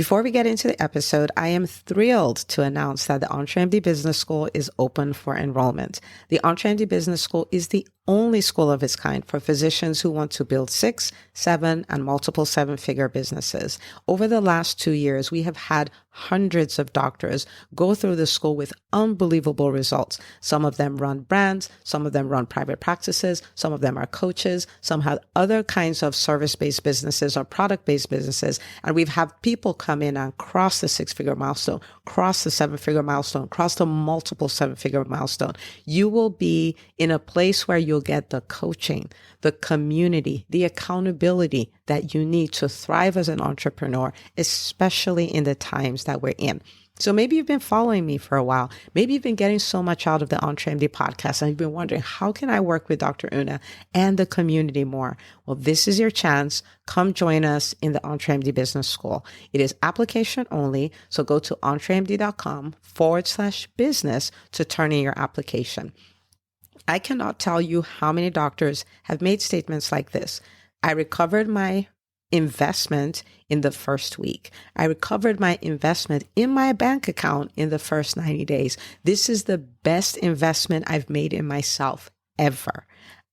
Before we get into the episode, I am thrilled to announce that the EntreMD Business School is open for enrollment. The EntreMD Business School is the only school of its kind for physicians who want to build 6, 7, and multiple 7-figure businesses. Over the last 2 years, we have had hundreds of doctors go through the school with unbelievable results. Some of them run brands, some of them run private practices, some of them are coaches, some have other kinds of service-based businesses or product-based businesses. And we've had people come in and cross the 6-figure milestone, cross the 7-figure milestone, cross the multiple 7-figure milestone. You will be in a place where you'll get the coaching, the community, the accountability that you need to thrive as an entrepreneur, especially in the times that we're in. So maybe you've been following me for a while. Maybe you've been getting so much out of the EntreMD podcast and you've been wondering, how can I work with Dr. Una and the community more? Well, this is your chance. Come join us in the EntreMD Business School. It is application only. So go to entremd.com/business to turn in your application. I cannot tell you how many doctors have made statements like this. I recovered my investment in the first week. I recovered my investment in my bank account in the first 90 days. This is the best investment I've made in myself ever.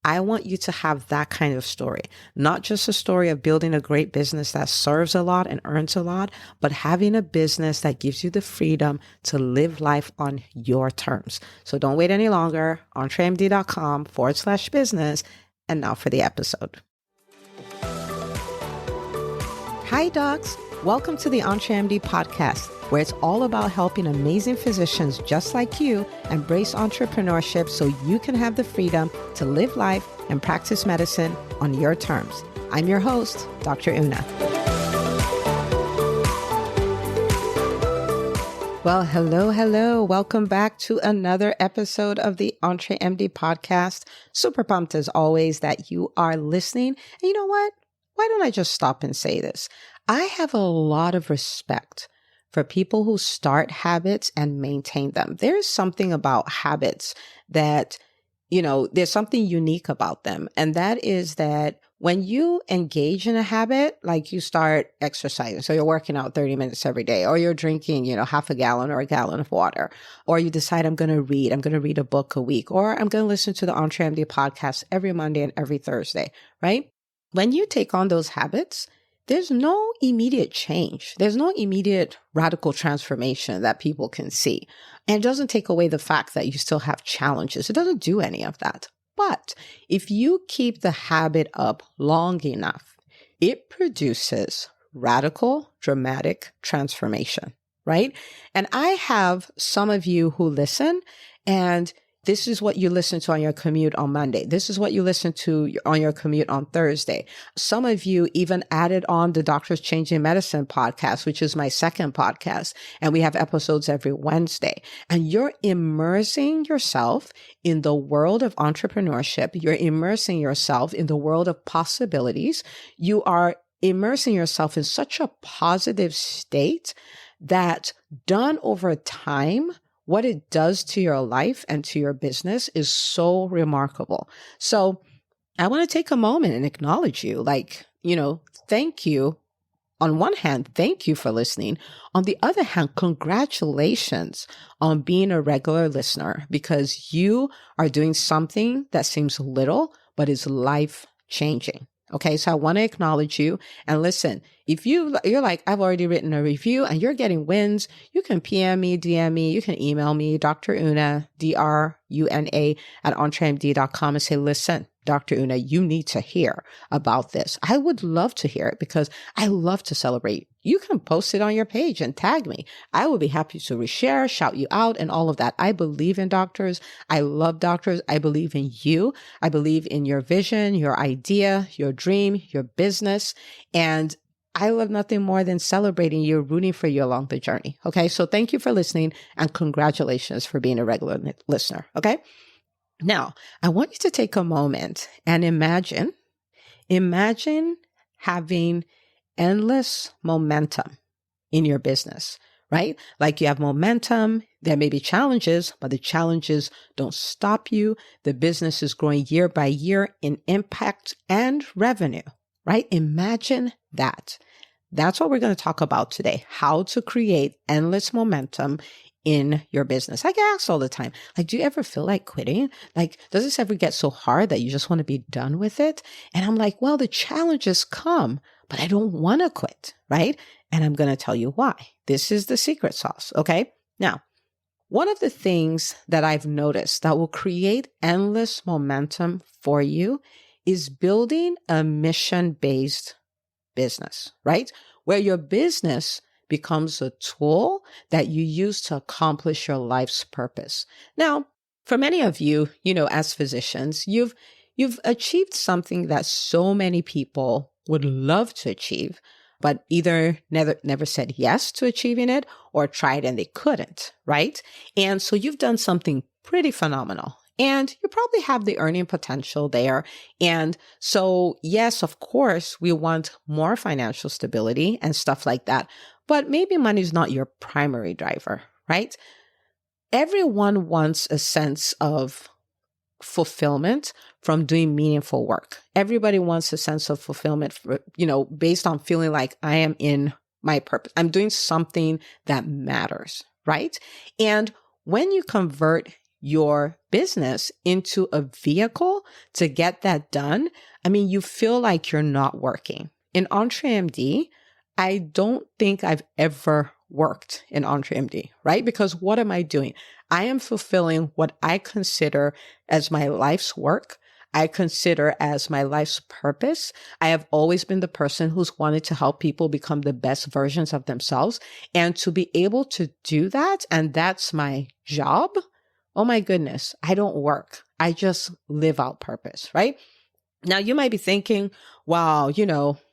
I want you to have that kind of story, not just a story of building a great business that serves a lot and earns a lot, but having a business that gives you the freedom to live life on your terms. So don't wait any longer. entremd.com/business. And now for the episode. Hi, docs. Welcome to the EntreMD podcast, where it's all about helping amazing physicians just like you embrace entrepreneurship so you can have the freedom to live life and practice medicine on your terms. I'm your host, Dr. Una. Well, hello. Welcome back to another episode of the EntreMD podcast. Super pumped as always that you are listening. And you know what? Why don't I just stop and say this? I have a lot of respect for people who start habits and maintain them. There's something about habits that, there's something unique about them. And that is that when you engage in a habit, like you start exercising, so you're working out 30 minutes every day, or you're drinking, half a gallon or a gallon of water, or you decide I'm going to read a book a week, or I'm going to listen to the EntreMD podcast every Monday and every Thursday, right? When you take on those habits, there's no immediate change. There's no immediate radical transformation that people can see. And it doesn't take away the fact that you still have challenges. It doesn't do any of that. But if you keep the habit up long enough, it produces radical, dramatic transformation, right? And I have some of you who listen, and this is what you listen to on your commute on Monday. This is what you listen to on your commute on Thursday. Some of you even added on the Doctors Changing Medicine podcast, which is my second podcast. And we have episodes every Wednesday. And you're immersing yourself in the world of entrepreneurship. You're immersing yourself in the world of possibilities. You are immersing yourself in such a positive state that done over time, what it does to your life and to your business is so remarkable. So I want to take a moment and acknowledge you. Thank you. On one hand, thank you for listening. On the other hand, congratulations on being a regular listener, because you are doing something that seems little, but is life-changing. Okay, so I want to acknowledge you. And listen, if you're like, I've already written a review and you're getting wins, you can PM me, DM me, you can email me, Dr. Una, DRUNA @entremd.com, and say, listen, Dr. Una, you need to hear about this. I would love to hear it because I love to celebrate. You can post it on your page and tag me. I would be happy to reshare, shout you out, and all of that. I believe in doctors. I love doctors. I believe in you. I believe in your vision, your idea, your dream, your business. And I love nothing more than celebrating you, rooting for you along the journey. Okay. So thank you for listening and congratulations for being a regular listener. Okay. Now, I want you to take a moment and imagine having endless momentum in your business, right? Like you have momentum, there may be challenges, but the challenges don't stop you. The business is growing year by year in impact and revenue, right? Imagine that. That's what we're going to talk about today, how to create endless momentum in your business. I get asked all the time, like, do you ever feel like quitting? Like, does this ever get so hard that you just want to be done with it? And I'm like, well, the challenges come, but I don't want to quit, right? And I'm going to tell you why. This is the secret sauce, okay? Now, one of the things that I've noticed that will create endless momentum for you is building a mission-based business, right? Where your business becomes a tool that you use to accomplish your life's purpose. Now, for many of you, as physicians, you've achieved something that so many people would love to achieve, but either never said yes to achieving it or tried and they couldn't, right? And so you've done something pretty phenomenal. And you probably have the earning potential there. And so, yes, of course, we want more financial stability and stuff like that. But maybe money is not your primary driver, right? Everyone wants a sense of fulfillment from doing meaningful work. Everybody wants a sense of fulfillment, based on feeling like I am in my purpose. I'm doing something that matters, right? And when you convert your business into a vehicle to get that done, you feel like you're not working. In EntreMD, I don't think I've ever worked in EntreMD, right? Because what am I doing? I am fulfilling what I consider as my life's work. I consider as my life's purpose. I have always been the person who's wanted to help people become the best versions of themselves. And to be able to do that, and that's my job, oh my goodness, I don't work. I just live out purpose, right? Now you might be thinking, wow,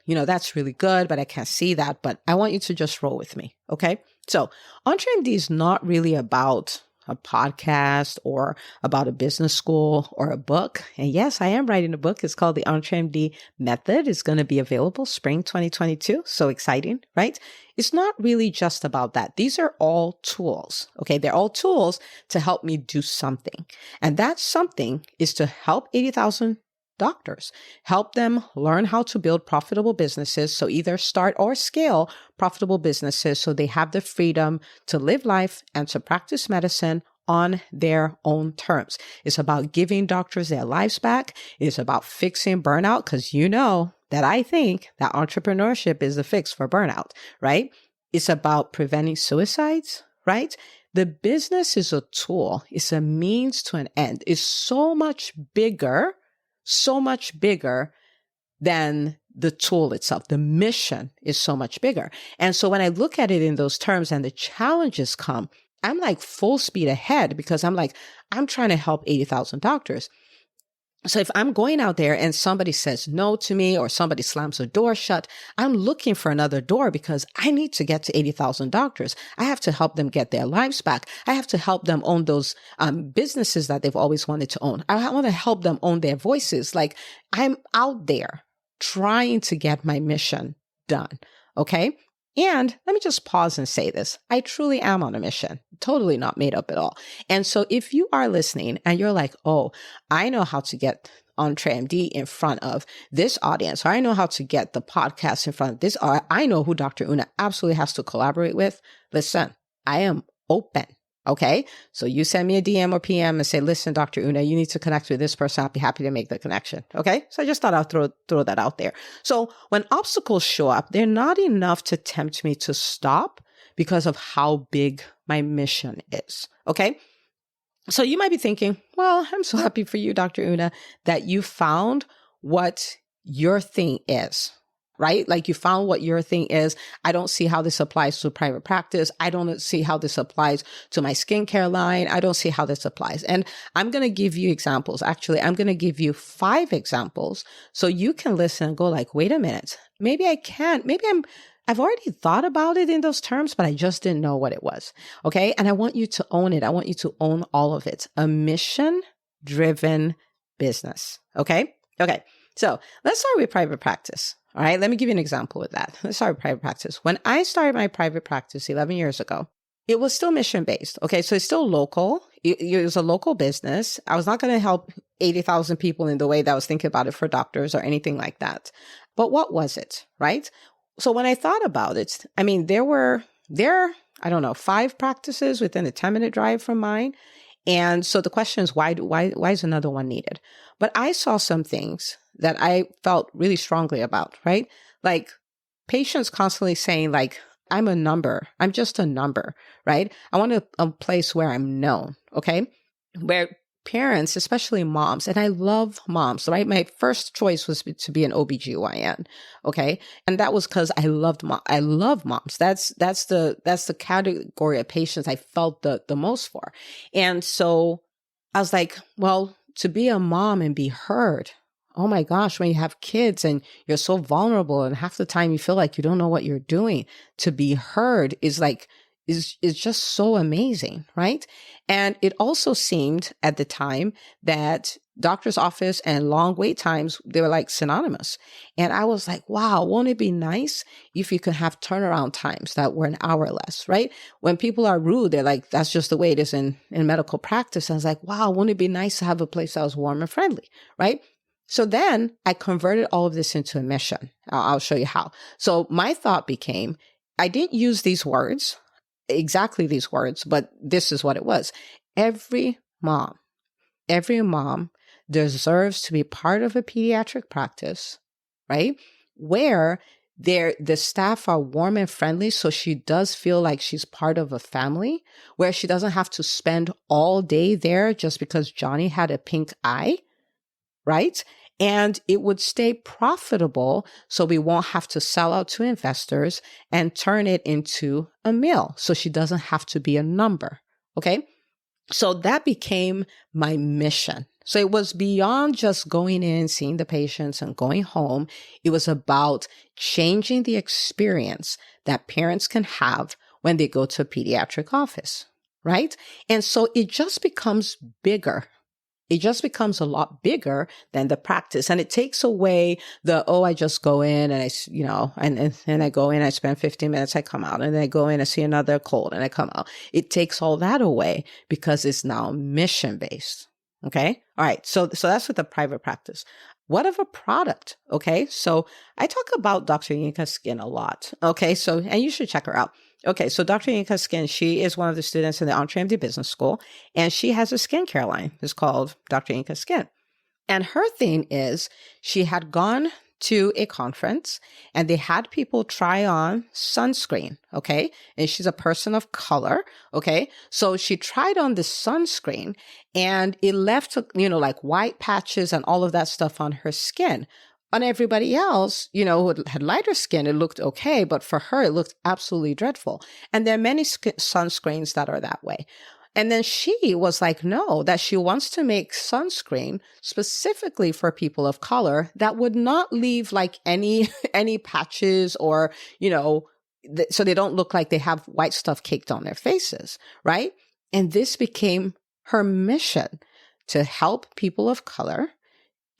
that's really good, but I can't see that. But I want you to just roll with me. Okay. So EntreMD is not really about a podcast or about a business school or a book. And yes, I am writing a book. It's called the EntreMD Method. It's going to be available spring 2022. So exciting, right? It's not really just about that. These are all tools. Okay. They're all tools to help me do something. And that something is to help 80,000 doctors, help them learn how to build profitable businesses. So either start or scale profitable businesses so they have the freedom to live life and to practice medicine on their own terms. It's about giving doctors their lives back. It's about fixing burnout, because that I think that entrepreneurship is the fix for burnout, right? It's about preventing suicides, right? The business is a tool. It's a means to an end. It's so much bigger than the tool itself. The mission is so much bigger. And so when I look at it in those terms and the challenges come, I'm like full speed ahead, because I'm trying to help 80,000 doctors. So if I'm going out there and somebody says no to me or somebody slams a door shut, I'm looking for another door, because I need to get to 80,000 doctors. I have to help them get their lives back. I have to help them own those businesses that they've always wanted to own. I want to help them own their voices. Like, I'm out there trying to get my mission done. Okay. And let me just pause and say this. I truly am on a mission, totally not made up at all. And so if you are listening and you're like, oh, I know how to get EntreMD in front of this audience, or I know how to get the podcast in front of this, or I know who Dr. Una absolutely has to collaborate with, listen, I am open. Okay. So you send me a DM or PM and say, listen, Dr. Una, you need to connect with this person. I'll be happy to make the connection. Okay. So I just thought I'll throw that out there. So when obstacles show up, they're not enough to tempt me to stop because of how big my mission is. Okay. So you might be thinking, well, I'm so happy for you, Dr. Una, that you found what your thing is. Right? Like, you found what your thing is. I don't see how this applies to private practice. I don't see how this applies to my skincare line. I don't see how this applies. And I'm going to give you examples. Actually, I'm going to give you 5 examples so you can listen and go like, wait a minute, maybe I can't, I've already thought about it in those terms, but I just didn't know what it was. Okay. And I want you to own it. I want you to own all of it. A mission-driven business. Okay. Okay. So let's start with private practice. All right. Let me give you an example with that. Let's start with private practice. When I started my private practice 11 years ago, it was still mission-based. Okay. So it's still local. It was a local business. I was not going to help 80,000 people in the way that I was thinking about it for doctors or anything like that. But what was it? Right? So when I thought about it, I mean, I don't know, 5 practices within a 10-minute drive from mine. And so the question is, why is another one needed? But I saw some things that I felt really strongly about, right? Like patients constantly saying like, I'm a number. I'm just a number, right? I want a place where I'm known, okay? Where parents, especially moms, and I love moms, right? My first choice was to be an OBGYN, okay? And that was because I love moms. That's the category of patients I felt the most for. And so I was like, well, to be a mom and be heard, oh my gosh, when you have kids and you're so vulnerable and half the time you feel like you don't know what you're doing, to be heard is just so amazing, right? And it also seemed at the time that doctor's office and long wait times, they were like synonymous. And I was like, wow, won't it be nice if you could have turnaround times that were an hour less, right? When people are rude, they're like, that's just the way it is in medical practice. And I was like, wow, won't it be nice to have a place that was warm and friendly, right? So then I converted all of this into a mission. I'll show you how. So my thought became, I didn't use exactly these words, but this is what it was. Every mom deserves to be part of a pediatric practice, right? Where the staff are warm and friendly, so she does feel like she's part of a family, where she doesn't have to spend all day there just because Johnny had a pink eye, right? And it would stay profitable, so we won't have to sell out to investors and turn it into a mill, so she doesn't have to be a number, okay? So that became my mission. So it was beyond just going in, seeing the patients and going home. It was about changing the experience that parents can have when they go to a pediatric office, right? And so it just becomes bigger. It just becomes a lot bigger than the practice. And it takes away I just go in and and I go in, I spend 15 minutes, I come out, and then I go in, I see another cold and I come out. It takes all that away because it's now mission based. Okay. All right. So that's with the private practice. What of a product? Okay. So I talk about Dr. Yinka Skin a lot. Okay. So, and you should check her out. Okay, so Dr. Yinka Skin, she is one of the students in the EntreMD Business School, and she has a skincare line. It's called Dr. Yinka Skin. And her thing is she had gone to a conference and they had people try on sunscreen, okay? And she's a person of color, okay? So she tried on the sunscreen and it left, like white patches and all of that stuff on her skin. On everybody else, who had lighter skin, it looked okay, but for her, it looked absolutely dreadful. And there are many sunscreens that are that way. And then she was like, no, that she wants to make sunscreen specifically for people of color that would not leave like any patches or, so they don't look like they have white stuff caked on their faces, right? And this became her mission, to help people of color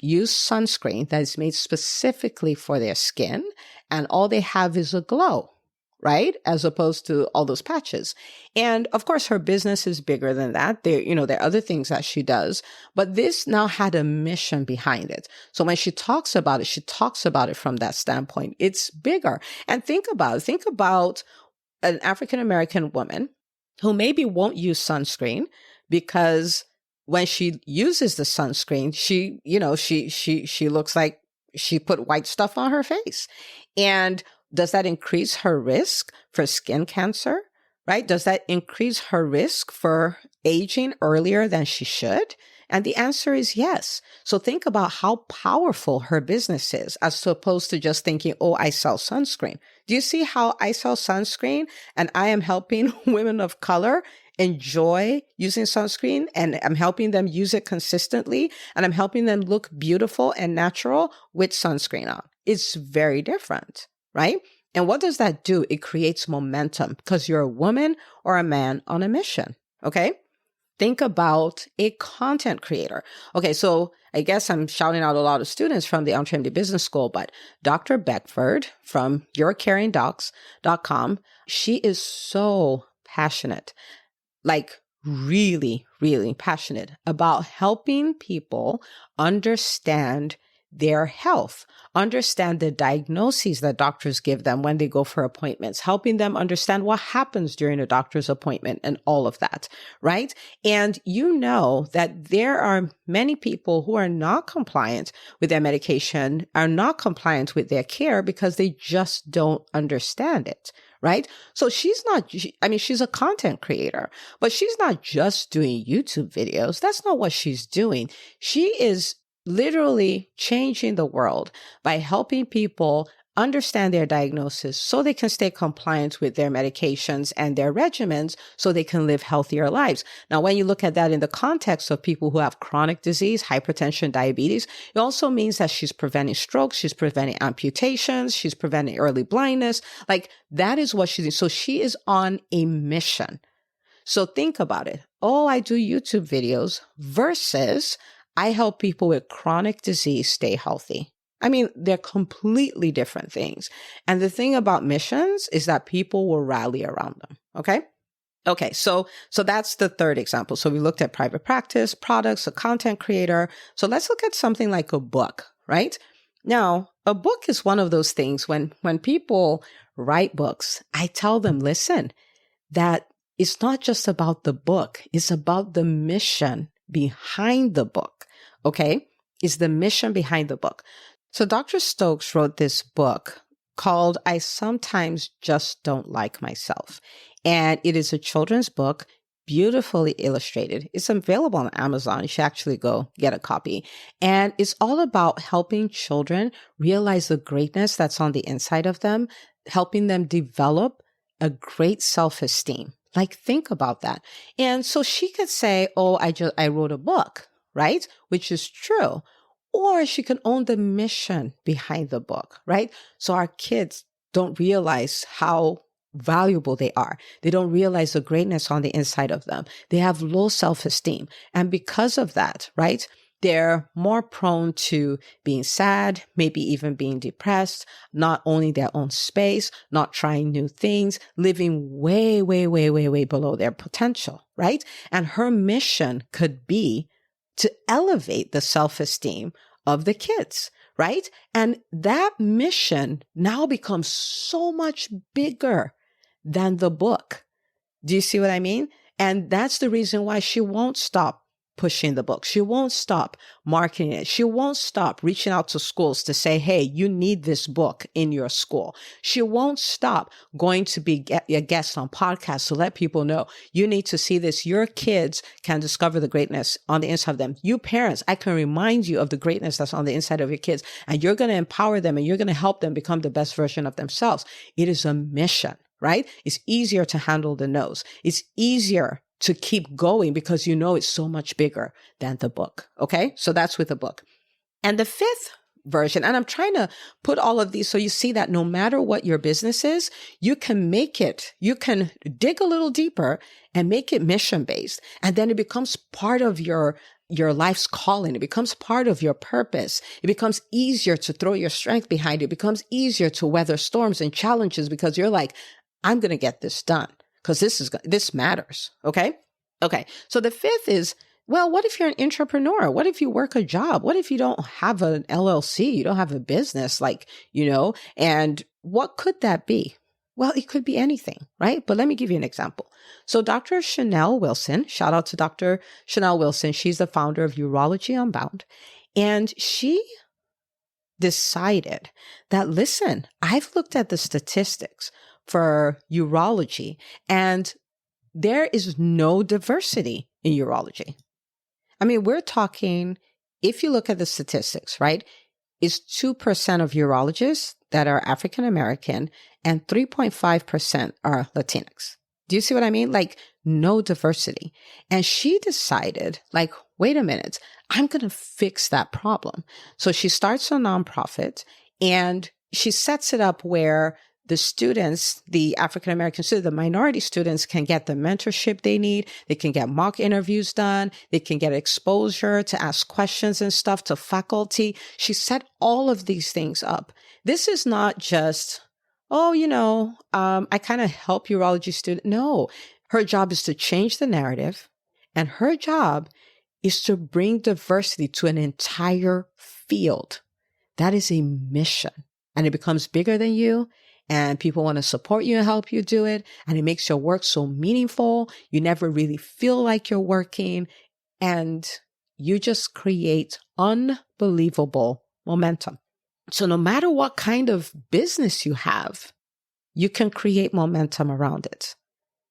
use sunscreen that is made specifically for their skin, and all they have is a glow, right? As opposed to all those patches. And of course, her business is bigger than that. There are other things that she does, but this now had a mission behind it. So when she talks about it from that standpoint. It's bigger. And think about an African-American woman who maybe won't use sunscreen because when she uses the sunscreen, she looks like she put white stuff on her face. And does that increase her risk for skin cancer, right? Does that increase her risk for aging earlier than she should? And the answer is yes. So think about how powerful her business is, as opposed to just thinking, oh, I sell sunscreen. Do you see how I sell sunscreen and I am helping women of color enjoy using sunscreen, and I'm helping them use it consistently, and I'm helping them look beautiful and natural with sunscreen on? It's very different, right? And what does that do? It creates momentum because you're a woman or a man on a mission, okay? Think about a content creator. Okay, so I guess I'm shouting out a lot of students from the EntreMD Business School, but Dr. Beckford from YourCaringDocs.com, she is so passionate, like really, really passionate about helping people understand their health, understand the diagnoses that doctors give them when they go for appointments, helping them understand what happens during a doctor's appointment and all of that, right? And you know that there are many people who are not compliant with their medication, are not compliant with their care because they just don't understand it. Right? So she's a content creator, but she's not just doing YouTube videos. That's not what she's doing. She is literally changing the world by helping people understand their diagnosis so they can stay compliant with their medications and their regimens so they can live healthier lives. Now, when you look at that in the context of people who have chronic disease, hypertension, diabetes, it also means that she's preventing strokes, she's preventing amputations, she's preventing early blindness. Like that is what she's doing. So she is on a mission. So think about it. Oh, I do YouTube videos versus I help people with chronic disease stay healthy. I mean, they're completely different things. And the thing about missions is that people will rally around them. Okay. Okay. So that's the third example. So we looked at private practice, products, a content creator. So let's look at something like a book, right? Now, a book is one of those things when people write books, I tell them, listen, that it's not just about the book. It's about the mission behind the book. Okay. It's the mission behind the book. So Dr. Stokes wrote this book called I Sometimes Just Don't Like Myself. And it is a children's book, beautifully illustrated. It's available on Amazon. You should actually go get a copy. And it's all about helping children realize the greatness that's on the inside of them, helping them develop a great self-esteem. Like, think about that. And so she could say, oh, I wrote a book, right? Which is true. Or she can own the mission behind the book, right? So our kids don't realize how valuable they are. They don't realize the greatness on the inside of them. They have low self-esteem. And because of that, right, they're more prone to being sad, maybe even being depressed, not owning their own space, not trying new things, living way, way, way, way, way below their potential, right? And her mission could be to elevate the self-esteem of the kids, right? And that mission now becomes so much bigger than the book. Do you see what I mean? And that's the reason why she won't stop pushing the book. She won't stop marketing it. She won't stop reaching out to schools to say, hey, you need this book in your school. She won't stop going to be a guest on podcasts to let people know you need to see this. Your kids can discover the greatness on the inside of them. You parents, I can remind you of the greatness that's on the inside of your kids, and you're going to empower them and you're going to help them become the best version of themselves. It is a mission, right? It's easier to handle the no's. It's easier to keep going because you know it's so much bigger than the book. Okay. So that's with the book. And the fifth version, and I'm trying to put all of these so you see that no matter what your business is, you can make it, you can dig a little deeper and make it mission-based. And then it becomes part of your life's calling. It becomes part of your purpose. It becomes easier to throw your strength behind it. It becomes easier to weather storms and challenges because you're like, I'm going to get this done. Because this matters. Okay. Okay. So the fifth is, well, what if you're an entrepreneur? What if you work a job? What if you don't have an LLC? You don't have a business, and what could that be? Well, it could be anything, right? But let me give you an example. So Dr. Chanel Wilson, shout out to Dr. Chanel Wilson. She's the founder of Urology Unbound. And she decided that, listen, I've looked at the statistics for urology, and there is no diversity in urology. I mean, we're talking, if you look at the statistics, right, it's 2% of urologists that are African American and 3.5% are Latinx. Do you see what I mean? Like, no diversity. And she decided, like, wait a minute, I'm going to fix that problem. So she starts a nonprofit and she sets it up where the students, the African-American students, the minority students can get the mentorship they need. They can get mock interviews done. They can get exposure to ask questions and stuff to faculty. She set all of these things up. This is not just, I kind of help urology students. No, her job is to change the narrative, and her job is to bring diversity to an entire field. that is a mission, and it becomes bigger than you. And people want to support you and help you do it. And it makes your work so meaningful. You never really feel like you're working. And you just create unbelievable momentum. So no matter what kind of business you have, you can create momentum around it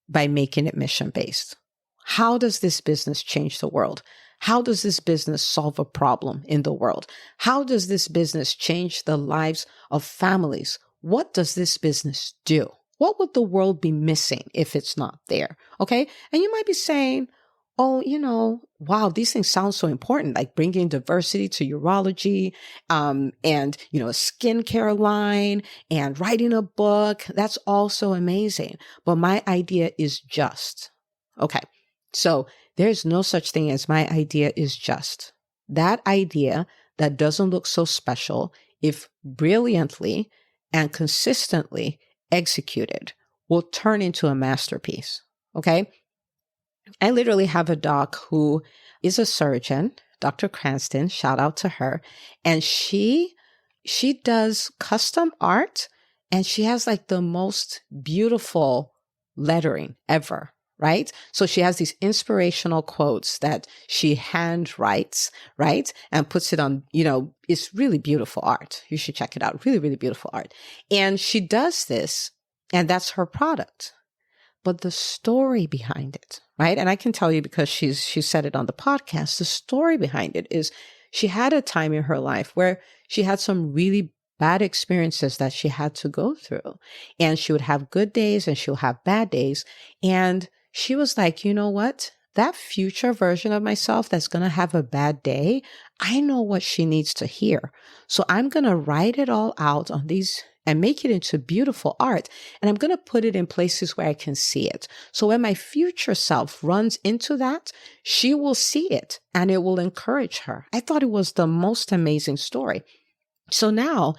by making it mission-based. How does this business change the world? How does this business solve a problem in the world? How does this business change the lives of families? What does this business do? What would the world be missing if it's not there? Okay. And you might be saying, oh, wow, these things sound so important, like bringing diversity to urology, and, a skincare line and writing a book. That's also amazing. But my idea is just, okay. So there's no such thing as my idea is just. That idea that doesn't look so special, if brilliantly and consistently executed, will turn into a masterpiece. Okay. I literally have a doc who is a surgeon, Dr. Cranston, shout out to her. And she does custom art, and she has like the most beautiful lettering ever, right? So she has these inspirational quotes that she hand writes, right? And puts it on, it's really beautiful art. You should check it out. Really, really beautiful art. And she does this, and that's her product. But the story behind it, right? And I can tell you because she said it on the podcast, the story behind it is she had a time in her life where she had some really bad experiences that she had to go through. And she would have good days and she'll have bad days. And she was like, you know what? That future version of myself that's going to have a bad day, I know what she needs to hear. So I'm going to write it all out on these and make it into beautiful art. And I'm going to put it in places where I can see it. So when my future self runs into that, she will see it and it will encourage her. I thought it was the most amazing story. So now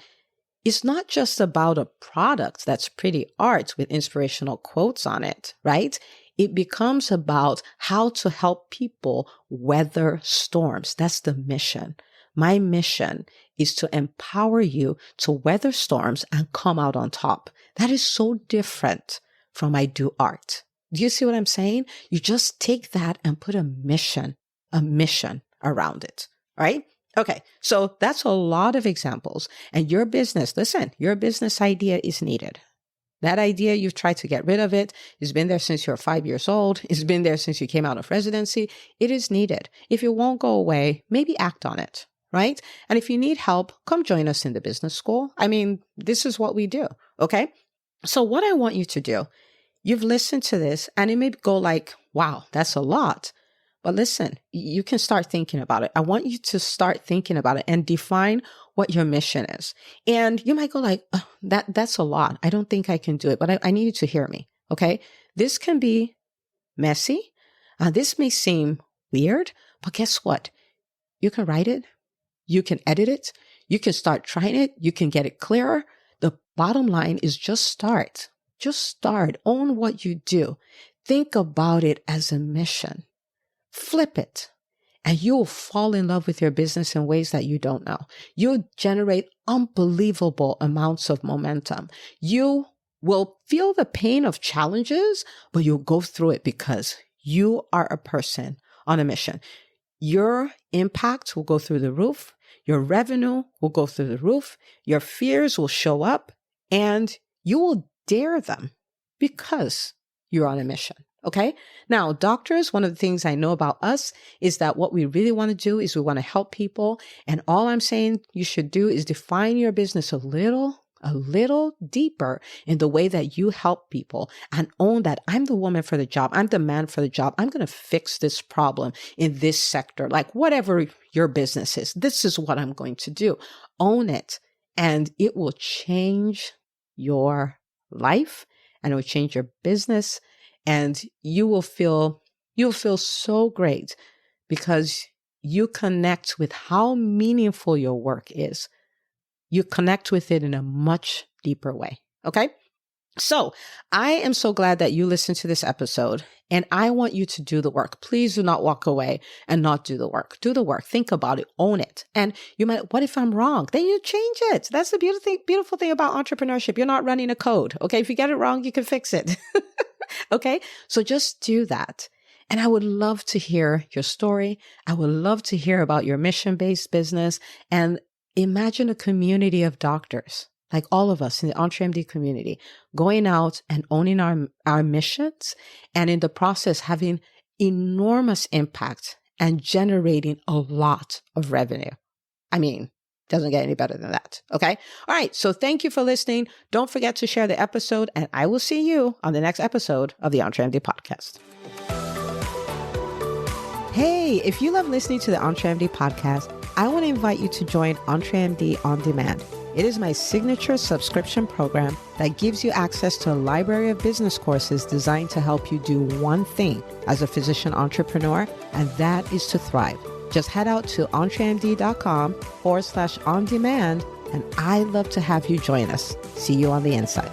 it's not just about a product that's pretty art with inspirational quotes on it, right? It becomes about how to help people weather storms. That's the mission. My mission is to empower you to weather storms and come out on top. That is so different from I do art. Do you see what I'm saying? You just take that and put a mission around it, right? Okay, so that's a lot of examples. And your business idea is needed. That idea, you've tried to get rid of it. It's been there since you're 5 years old. It's been there since you came out of residency. It is needed. If it won't go away, maybe act on it, right? And if you need help, come join us in the business school. I mean, this is what we do, okay? So what I want you to do, you've listened to this and it may go like, wow, that's a lot. But listen, you can start thinking about it. I want you to start thinking about it and define what your mission is. And you might go like, oh, that's a lot. I don't think I can do it, but I need you to hear me. Okay. This can be messy. This may seem weird, but guess what? You can write it. You can edit it. You can start trying it. You can get it clearer. The bottom line is just start. Just start. Own what you do. Think about it as a mission. Flip it. And you will fall in love with your business in ways that you don't know. You'll generate unbelievable amounts of momentum. You will feel the pain of challenges, but you'll go through it because you are a person on a mission. Your impact will go through the roof. Your revenue will go through the roof. Your fears will show up and you will dare them because you're on a mission. Okay. Now, doctors, one of the things I know about us is that what we really want to do is we want to help people. And all I'm saying you should do is define your business a little deeper in the way that you help people and own that I'm the woman for the job. I'm the man for the job. I'm going to fix this problem in this sector, like whatever your business is. This is what I'm going to do. Own it and it will change your life and it will change your business. And you will feel so great because you connect with how meaningful your work is. You connect with it in a much deeper way. Okay. So I am so glad that you listened to this episode, and I want you to do the work. Please do not walk away and not do the work. Do the work. Think about it. Own it. And you might, what if I'm wrong? Then you change it. That's the beautiful thing about entrepreneurship. You're not running a code. Okay. If you get it wrong, you can fix it. Okay. So just do that. And I would love to hear your story. I would love to hear about your mission-based business, and imagine a community of doctors, like all of us in the EntreMD community, going out and owning our missions, and in the process having enormous impact and generating a lot of revenue. I mean, doesn't get any better than that. Okay. All right. So thank you for listening. Don't forget to share the episode, and I will see you on the next episode of the EntreMD podcast. Hey, if you love listening to the EntreMD podcast, I want to invite you to join EntreMD On Demand. It is my signature subscription program that gives you access to a library of business courses designed to help you do one thing as a physician entrepreneur, and that is to thrive. Just head out to entremd.com/on-demand, and I'd love to have you join us. See you on the inside.